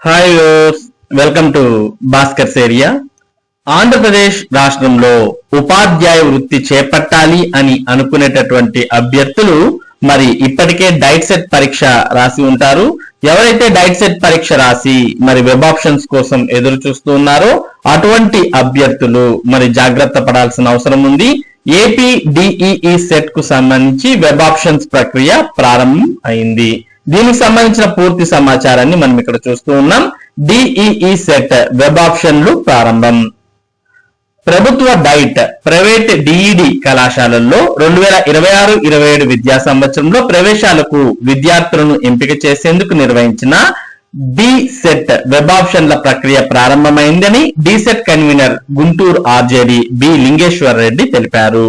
Hi welcome to Bhaskar's area. Andhra Pradesh రాష్ట్రంలో ఉపాధ్యాయ వృత్తి చేపట్టాలి అని అనుకునేటటువంటి అభ్యర్థులు మరి ఇప్పటికే డైట్ సెట్ పరీక్ష రాసి ఉంటారు. ఎవరైతే డైట్ సెట్ పరీక్ష రాసి మరి వెబ్ ఆప్షన్స్ కోసం ఎదురు చూస్తూ ఉన్నారో అటువంటి అభ్యర్థులు మరి జాగ్రత్త పడాల్సిన అవసరం ఉంది. ఏపీ డిఈఈ సెట్ కు సంబంధించి వెబ్ ఆప్షన్స్ ప్రక్రియ ప్రారంభం అయింది. దీనికి సంబంధించిన పూర్తి సమాచారాన్ని మనం ఇక్కడ చూస్తూ ఉన్నాం. డిఈఈ సెట్ వెబ్ ఆప్షన్లు ప్రారంభం. ప్రభుత్వ డైట్ ప్రైవేట్ డిఈడి కళాశాలల్లో 2026-27 విద్యా సంవత్సరంలో ప్రవేశాలకు విద్యార్థులను ఎంపిక చేసేందుకు నిర్వహించిన డి సెట్ వెబ్ ఆప్షన్ల ప్రక్రియ ప్రారంభమైందని D SET convener Guntur RJD B Lingeshwar Reddy తెలిపారు.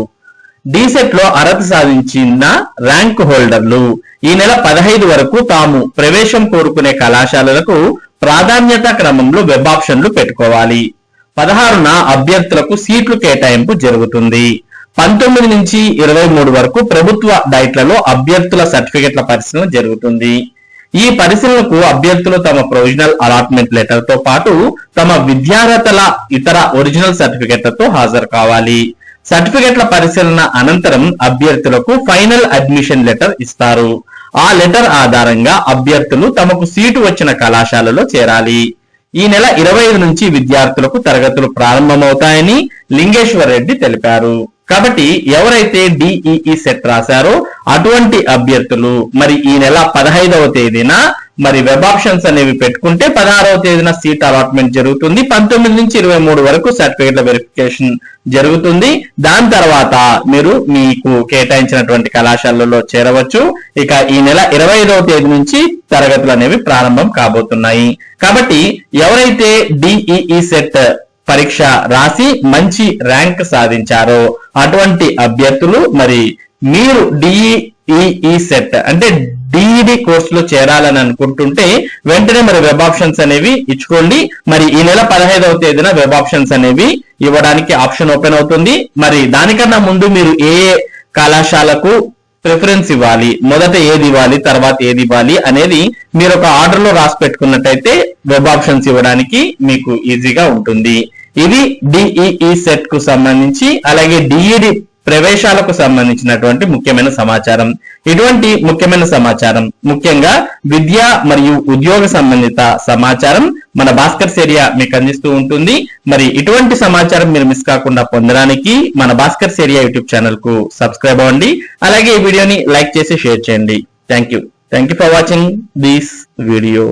డిసెట్ లో అర్హత సాధించిన ర్యాంక్ హోల్డర్లు ఈ నెల 15 వరకు తాము ప్రవేశం కోరుకునే కళాశాలలకు ప్రాధాన్యత క్రమంలో వెబ్ ఆప్షన్లు పెట్టుకోవాలి. 16న అభ్యర్థులకు సీట్లు కేటాయింపు జరుగుతుంది. 19 నుంచి 23 వరకు ప్రభుత్వ డైట్లలో అభ్యర్థుల సర్టిఫికెట్ల పరిశీలన జరుగుతుంది. ఈ పరిశీలనకు అభ్యర్థులు తమ ప్రొవిజనల్ అలాట్మెంట్ లెటర్ తో పాటు తమ విద్యార్హతల ఇతర ఒరిజినల్ సర్టిఫికెట్లతో హాజరు కావాలి. సర్టిఫికెట్ల పరిశీలన అనంతరం అభ్యర్థులకు ఫైనల్ అడ్మిషన్ లెటర్ ఇస్తారు. ఆ లెటర్ ఆధారంగా అభ్యర్థులు తమకు సీటు వచ్చిన కళాశాలలో చేరాలి. ఈ నెల 25 నుంచి విద్యార్థులకు తరగతులు ప్రారంభమవుతాయని లింగేశ్వర్ రెడ్డి తెలిపారు. కాబట్టి ఎవరైతే డిఈఈ సెట్ రాశారో అటువంటి అభ్యర్థులు మరి ఈ నెల 15వ తేదీన మరి వెబ్ ఆప్షన్స్ అనేవి పెట్టుకుంటే 16వ తేదీన సీట్ అలాట్మెంట్ జరుగుతుంది. 19 నుంచి 23 వరకు సర్టిఫికేట్ల వెరిఫికేషన్ జరుగుతుంది. దాని తర్వాత మీరు మీకు కేటాయించినటువంటి కళాశాలలో చేరవచ్చు. ఇక ఈ నెల 25వ తేదీ నుంచి తరగతులు అనేవి ప్రారంభం కాబోతున్నాయి. కాబట్టి ఎవరైతే డిఈఈ సెట్ పరీక్ష రాసి మంచి ర్యాంక్ సాధించారో అటువంటి అభ్యర్థులు మరి మీరు డిఈఈ సెట్ అంటే డిఈడి కోర్సులో చేరాలని అనుకుంటుంటే వెంటనే మరి వెబ్ ఆప్షన్స్ అనేవి ఇచ్చుకోండి. మరి ఈ నెల 15వ తేదీన వెబ్ ఆప్షన్స్ అనేవి ఇవ్వడానికి ఆప్షన్ ఓపెన్ అవుతుంది. మరి దానికన్నా ముందు మీరు ఏ కళాశాలకు ప్రిఫరెన్స్ ఇవ్వాలి, మొదట ఏది ఇవ్వాలి, తర్వాత ఏది ఇవ్వాలి అనేది మీరు ఒక ఆర్డర్ లో రాసి పెట్టుకున్నట్టయితే వెబ్ ఆప్షన్స్ ఇవ్వడానికి మీకు ఈజీగా ఉంటుంది. ఇది డిఈఈ సెట్ కు సంబంధించి అలాగే డిఈడి ప్రవేశాలకు సంబంధించినటువంటి ముఖ్యమైన సమాచారం. ఇటువంటి ముఖ్యమైన సమాచారం ముఖ్యంగా విద్య మరియు ఉద్యోగ సంబంధిత సమాచారం మన భాస్కర్స్ ఏరియా మీకు అందిస్తూ ఉంటుంది. మరి ఇటువంటి సమాచారం మీరు మిస్ కాకుండా పొందడానికి మన భాస్కర్స్ ఏరియా యూట్యూబ్ ఛానల్ కు సబ్స్క్రైబ్ అవ్వండి. అలాగే ఈ వీడియోని లైక్ చేసి షేర్ చేయండి. Thank you for watching this video.